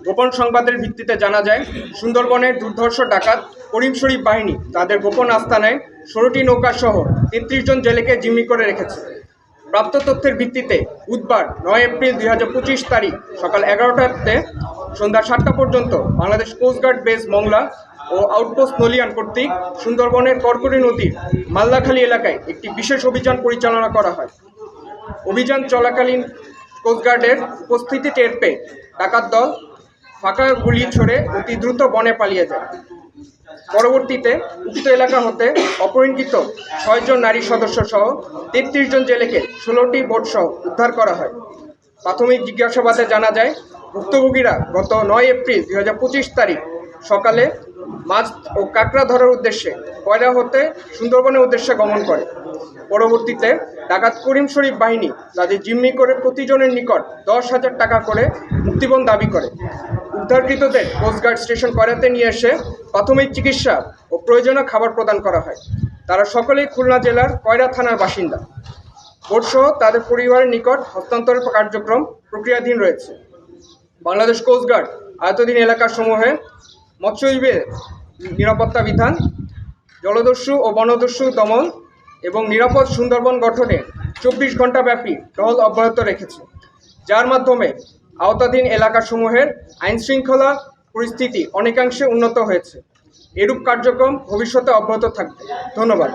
গোপন সংবাদের ভিত্তিতে জানা যায়, সুন্দরবনের দুর্ধর্ষ ডাকাত করিম শরীফ বাহিনী তাদের গোপন আস্তানায় 16টি নৌকা সহ 33 জন জেলেকে জিম্মি করে রেখেছে। প্রাপ্ত তথ্যের ভিত্তিতে বুধবার 9 এপ্রিল 2025 তারিখ সকাল 11টাতে সন্ধ্যা 7টা পর্যন্ত বাংলাদেশ কোস্টগার্ড বেস মংলা ও আউটপোস্ট নলিয়ান কর্তৃক সুন্দরবনের করকরি নদীর মাল্লাখালী এলাকায় একটি বিশেষ অভিযান পরিচালনা করা হয়। অভিযান চলাকালীন কোস্টগার্ডের উপস্থিতি টের পেয়ে ডাকাত দল ফাঁকা গুলি ছড়ে অতি দ্রুত বনে পালিয়ে যায়। পরবর্তীতে উক্ত এলাকা হতে অপহরণকৃত 6 জন নারী সদস্য সহ 33 জন জেলেকে 16টি বোট সহ উদ্ধার করা হয়। প্রাথমিক জিজ্ঞাসাবাদে জানা যায়, ভুক্তভোগীরা গত 9 এপ্রিল 2025 তারিখ সকালে মাছ ও কাঁকড়া ধরার উদ্দেশ্যে কয়রা হতে সুন্দরবনের উদ্দেশ্যে গমন করে। পরবর্তীতে ডাকাত করিম শরীফ বাহিনী তাদের জিম্মি করে প্রতিজনের নিকট 10,000 টাকা করে মুক্তিপণ দাবি করে। উদ্ধারকৃতদের কোস্টগার্ড স্টেশন কয়রাতে নিয়ে এসে প্রাথমিক চিকিৎসা ও প্রয়োজনীয় খাবার প্রদান করা হয়। তারা সকলেই খুলনা জেলার কয়রা থানার বাসিন্দা। বোটসহ তাদের পরিবারের নিকট হস্তান্তরের কার্যক্রম প্রক্রিয়াধীন রয়েছে। বাংলাদেশ কোস্টগার্ড আয়তাধীন এলাকাসমূহে মৎস্যজীবীদের নিরাপত্তা বিধান, জলদস্যু ও বনদস্যু দমন এবং নিরাপদ সুন্দরবন গঠনে 24 ঘণ্টা ব্যাপী টহল অব্যাহত রেখেছে, যার মাধ্যমে আওতাধীন এলাকাসমূহের আইনশৃঙ্খলা পরিস্থিতি অনেকাংশে উন্নত হয়েছে। এরূপ কার্যক্রম ভবিষ্যতে অব্যাহত থাকবে। ধন্যবাদ।